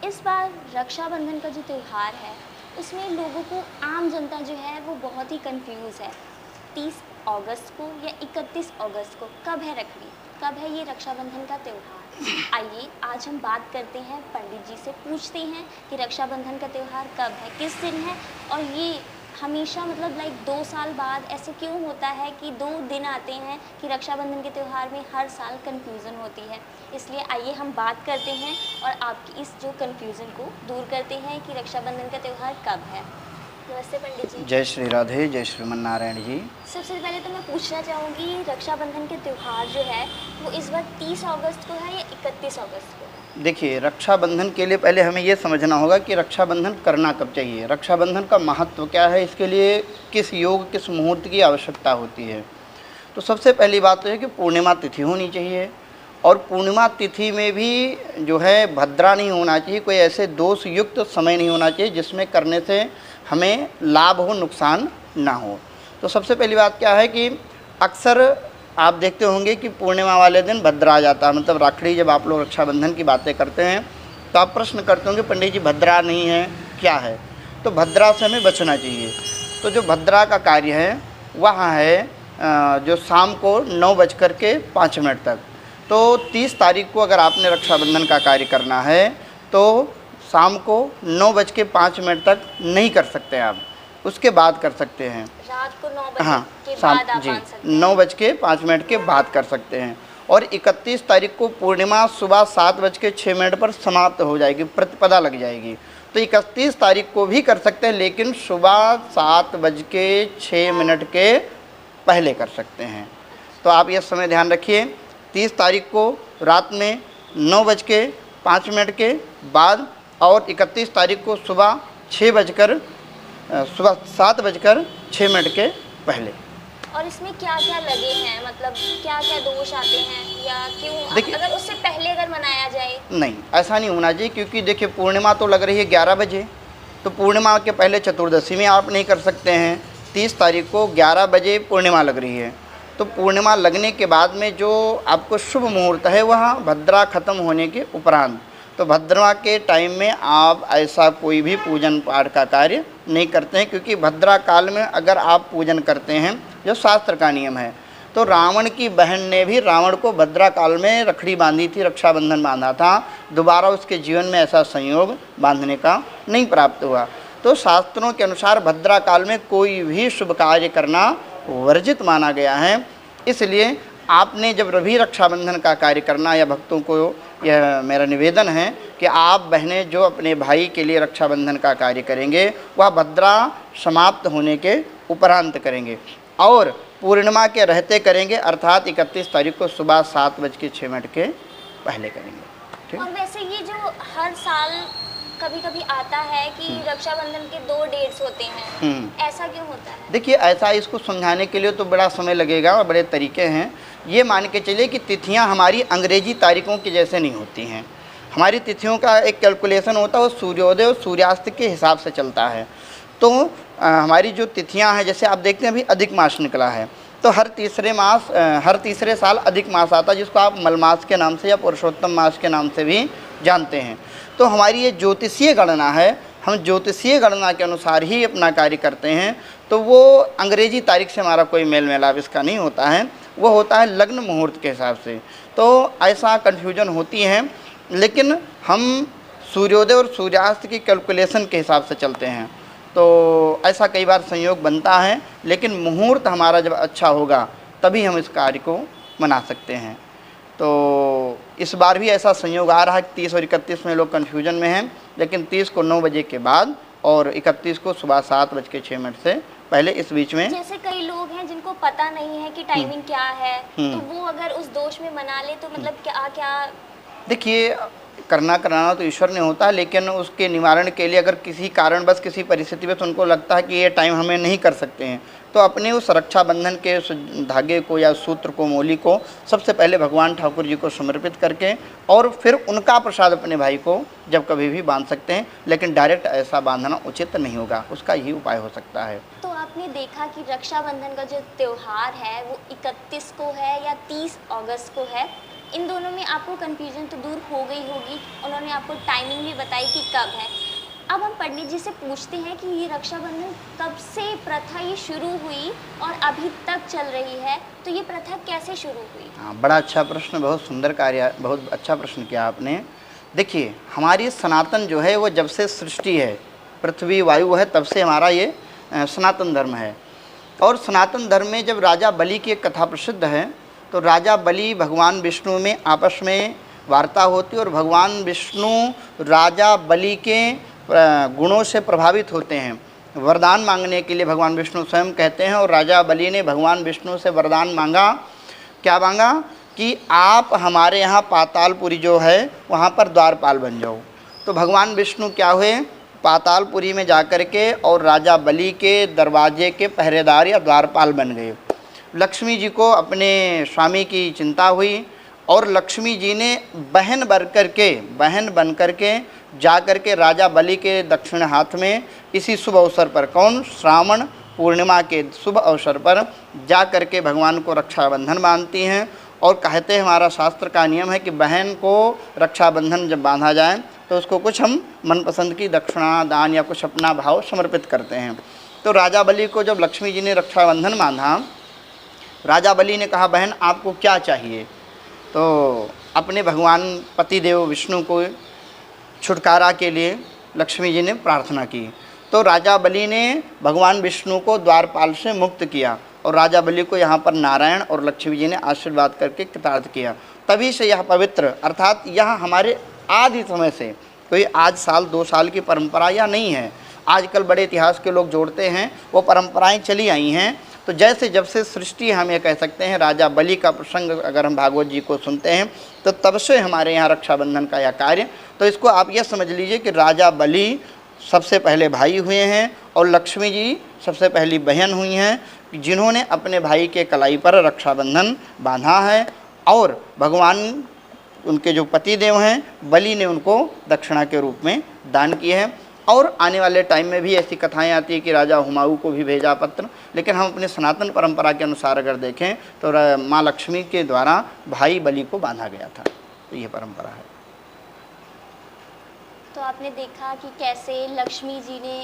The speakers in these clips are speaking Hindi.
इस बार रक्षाबंधन का जो त्यौहार है उसमें लोगों को आम जनता जो है वो बहुत ही कंफ्यूज है। 30 अगस्त को या 31 अगस्त को कब है रखड़ी, कब है ये रक्षाबंधन का त्यौहार। आइए आज हम बात करते हैं, पंडित जी से पूछते हैं कि रक्षाबंधन का त्यौहार कब है, किस दिन है, और ये हमेशा मतलब 2 साल बाद ऐसे क्यों होता है कि 2 दिन आते हैं कि रक्षाबंधन के त्यौहार में हर साल कन्फ्यूज़न होती है। इसलिए आइए हम बात करते हैं और आपकी इस जो कन्फ्यूज़न को दूर करते हैं कि रक्षाबंधन का त्यौहार कब है। नमस्ते पंडित जी। जय श्री राधे, जय श्रीमन नारायण जी। सबसे पहले तो मैं पूछना चाहूँगी, रक्षाबंधन के त्यौहार जो है वो इस बार 30 अगस्त को है या 31 अगस्त को है? देखिए, रक्षाबंधन के लिए पहले हमें ये समझना होगा कि रक्षाबंधन करना कब चाहिए, रक्षाबंधन का महत्व क्या है, इसके लिए किस योग किस मुहूर्त की आवश्यकता होती है। तो सबसे पहली बात तो है कि पूर्णिमा तिथि होनी चाहिए, और पूर्णिमा तिथि में भी जो है भद्रा नहीं होना चाहिए, कोई ऐसे दोष युक्त समय नहीं होना चाहिए जिसमें करने से हमें लाभ हो, नुकसान ना हो। तो सबसे पहली बात क्या है कि अक्सर आप देखते होंगे कि पूर्णिमा वाले दिन भद्रा आ जाता है, मतलब राखड़ी, जब आप लोग रक्षाबंधन की बातें करते हैं तो आप प्रश्न करते होंगे पंडित जी भद्रा नहीं है, क्या है। तो भद्रा से हमें बचना चाहिए। तो जो भद्रा का कार्य है वह है जो शाम को 9:05 तक। तो 30 तारीख को अगर आपने रक्षाबंधन का कार्य करना है तो शाम को 9:05 तक नहीं कर सकते आप, उसके बाद कर सकते हैं। रात को 9 बजे हाँ, के शाम बाद आप जी मान सकते हैं। 9:05 के बाद कर सकते हैं। और 31 तारीख को पूर्णिमा सुबह 7:06 पर समाप्त हो जाएगी, प्रतिपदा लग जाएगी। तो 31 तारीख को भी कर सकते हैं, लेकिन सुबह 7:06 के पहले कर सकते हैं। तो आप ये समय ध्यान रखिए, 30 तारीख को रात में 9:05 के बाद, और 31 तारीख को सुबह 7:06 के पहले। और इसमें क्या क्या लगे हैं, मतलब क्या क्या दोष आते हैं, या क्यों देखिए, अगर उससे पहले अगर मनाया जाए? नहीं, ऐसा नहीं होना चाहिए, क्योंकि देखिए पूर्णिमा तो लग रही है 11 बजे, तो पूर्णिमा के पहले चतुर्दशी में आप नहीं कर सकते हैं। 30 तारीख को 11 बजे पूर्णिमा लग रही है, तो पूर्णिमा लगने के बाद में जो आपको शुभ मुहूर्त है वह भद्रा खत्म होने के उपरांत। तो भद्रा के टाइम में आप ऐसा कोई भी पूजन पाठ का कार्य नहीं करते हैं, क्योंकि भद्रा काल में अगर आप पूजन करते हैं, जो शास्त्र का नियम है, तो रावण की बहन ने भी रावण को भद्रा काल में रखड़ी बांधी थी, रक्षाबंधन बांधा था। दोबारा उसके जीवन में ऐसा संयोग बांधने का नहीं प्राप्त हुआ। तो शास्त्रों के अनुसार भद्रा काल में कोई भी शुभ कार्य करना वर्जित माना गया है। इसलिए आपने जब भी रक्षाबंधन का कार्य करना, या भक्तों को यह मेरा निवेदन है कि आप बहनें जो अपने भाई के लिए रक्षाबंधन का कार्य करेंगे वह भद्रा समाप्त होने के उपरांत करेंगे, और पूर्णिमा के रहते करेंगे, अर्थात 31 तारीख को सुबह 7:06 के पहले करेंगे। ठीक। और वैसे ये जो हर साल कभी कभी आता है कि रक्षाबंधन के 2 डेट्स होते हैं, ऐसा क्यों होता है? देखिए, ऐसा इसको समझाने के लिए तो बड़ा समय लगेगा और बड़े तरीके हैं। ये मान के चलिए कि तिथियां हमारी अंग्रेजी तारीखों की जैसे नहीं होती हैं। हमारी तिथियों का एक कैलकुलेशन होता है, वो सूर्योदय और सूर्यास्त के हिसाब से चलता है। तो हमारी जो तिथियां हैं, जैसे आप देखते हैं अभी अधिक मास निकला है, तो हर तीसरे साल अधिक मास आता है, जिसको आप मलमास के नाम से या पुरुषोत्तम मास के नाम से भी जानते हैं। तो हमारी ये ज्योतिषीय गणना है, हम ज्योतिषीय गणना के अनुसार ही अपना कार्य करते हैं। तो वो अंग्रेजी तारीख से हमारा कोई मेल मिलाप इसका नहीं होता है, वो होता है लग्न मुहूर्त के हिसाब से। तो ऐसा कन्फ्यूजन होती है, लेकिन हम सूर्योदय और सूर्यास्त की कैलकुलेशन के हिसाब से चलते हैं। तो ऐसा कई बार संयोग बनता है, लेकिन मुहूर्त हमारा जब अच्छा होगा तभी हम इस कार्य को मना सकते हैं। तो इस बार भी ऐसा संयोग आ रहा है कि 30 और 31 में लोग कन्फ्यूजन में हैं, लेकिन 30 को 9 बजे के बाद और 31 को सुबह 7:06 से पहले, इस बीच में। जैसे कई लोग हैं जिनको पता नहीं है कि टाइमिंग क्या है, तो वो अगर उस दोष में मना ले तो मतलब क्या क्या? देखिए, करना कराना तो ईश्वर ने होता है, लेकिन उसके निवारण के लिए अगर किसी कारणवश किसी परिस्थिति में तो उनको लगता है कि ये टाइम हमें नहीं कर सकते हैं, तो अपने उस रक्षाबंधन के उस धागे को या सूत्र को, मोली को सबसे पहले भगवान ठाकुर जी को समर्पित करके, और फिर उनका प्रसाद अपने भाई को जब कभी भी बांध सकते हैं। लेकिन डायरेक्ट ऐसा बांधना उचित नहीं होगा, उसका यही उपाय हो सकता है। तो आपने देखा कि रक्षाबंधन का जो त्यौहार है वो 31 को है या 30 अगस्त को है, इन दोनों में आपको कन्फ्यूज़न तो दूर हो गई होगी, उन्होंने आपको टाइमिंग भी बताई कि कब है। अब हम पंडित जी से पूछते हैं कि ये रक्षाबंधन कब से प्रथा ये शुरू हुई और अभी तक चल रही है, तो ये प्रथा कैसे शुरू हुई? हाँ, बड़ा अच्छा प्रश्न, बहुत सुंदर कार्य, बहुत अच्छा प्रश्न किया आपने। देखिए, हमारी सनातन जो है वो जब से सृष्टि है, पृथ्वी वायु है, तब से हमारा ये सनातन धर्म है। और सनातन धर्म में जब राजा बलि की एक कथा प्रसिद्ध है, तो राजा बलि भगवान विष्णु में आपस में वार्ता होती है और भगवान विष्णु राजा बलि के गुणों से प्रभावित होते हैं। वरदान मांगने के लिए भगवान विष्णु स्वयं कहते हैं और राजा बलि ने भगवान विष्णु से वरदान मांगा। क्या मांगा? कि आप हमारे यहाँ पातालपुरी जो है वहाँ पर द्वारपाल बन जाओ। तो भगवान विष्णु क्या हुए, पातालपुरी में जाकर के और राजा बलि के दरवाजे के पहरेदार या द्वारपाल बन गए। लक्ष्मी जी को अपने स्वामी की चिंता हुई और लक्ष्मी जी ने बहन बन करके जा करके राजा बलि के दक्षिण हाथ में इसी शुभ अवसर पर, कौन, श्रावण पूर्णिमा के शुभ अवसर पर जा करके भगवान को रक्षाबंधन बांधती हैं। और कहते हैं, हमारा शास्त्र का नियम है कि बहन को रक्षाबंधन जब बांधा जाए तो उसको कुछ हम मनपसंद की दक्षिणा, दान या कुछ अपना भाव समर्पित करते हैं। तो राजा बलि को जब लक्ष्मी जी ने रक्षाबंधन बांधा, राजा बलि ने कहा, बहन आपको क्या चाहिए? तो अपने भगवान पतिदेव विष्णु को छुटकारा के लिए लक्ष्मी जी ने प्रार्थना की। तो राजा बलि ने भगवान विष्णु को द्वारपाल से मुक्त किया और राजा बलि को यहाँ पर नारायण और लक्ष्मी जी ने आशीर्वाद करके कृतार्थ किया। तभी से यह पवित्र, अर्थात यह हमारे आदि समय से, कोई आज साल 2 साल की परंपरा या नहीं है। आजकल बड़े इतिहास के लोग जोड़ते हैं, वो परंपराएं चली आई हैं। तो जैसे जब से सृष्टि, हम ये कह सकते हैं, राजा बलि का प्रसंग अगर हम भागवत जी को सुनते हैं तो तब से हमारे यहाँ रक्षाबंधन का यह कार्य। तो इसको आप यह समझ लीजिए कि राजा बलि सबसे पहले भाई हुए हैं और लक्ष्मी जी सबसे पहली बहन हुई हैं जिन्होंने अपने भाई के कलाई पर रक्षाबंधन बांधा है। और भगवान, उनके जो पति देव हैं बलि ने उनको दक्षिणा के रूप में दान किए हैं। और आने वाले टाइम में भी ऐसी कथाएं आती है कि राजा हुमायूं को भी भेजा पत्र, लेकिन हम अपने सनातन परंपरा के अनुसार अगर देखें तो माँ लक्ष्मी के द्वारा भाई बलि को बांधा गया था। तो ये परंपरा है। तो आपने देखा कि कैसे लक्ष्मी जी ने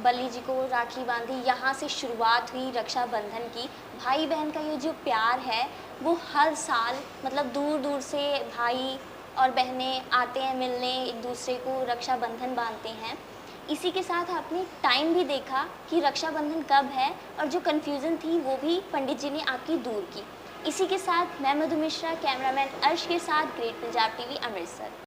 बलि जी को राखी बांधी, यहाँ से शुरुआत हुई रक्षाबंधन की। भाई बहन का ये जो प्यार है वो हर साल, मतलब दूर दूर से भाई और बहनें आते हैं मिलने, एक दूसरे को रक्षाबंधन बांधते हैं। इसी के साथ आपने टाइम भी देखा कि रक्षाबंधन कब है और जो कन्फ्यूज़न थी वो भी पंडित जी ने आपकी दूर की। इसी के साथ मैं मधु मिश्रा, कैमरामैन अर्श के साथ ग्रेट पंजाब टीवी अमृतसर।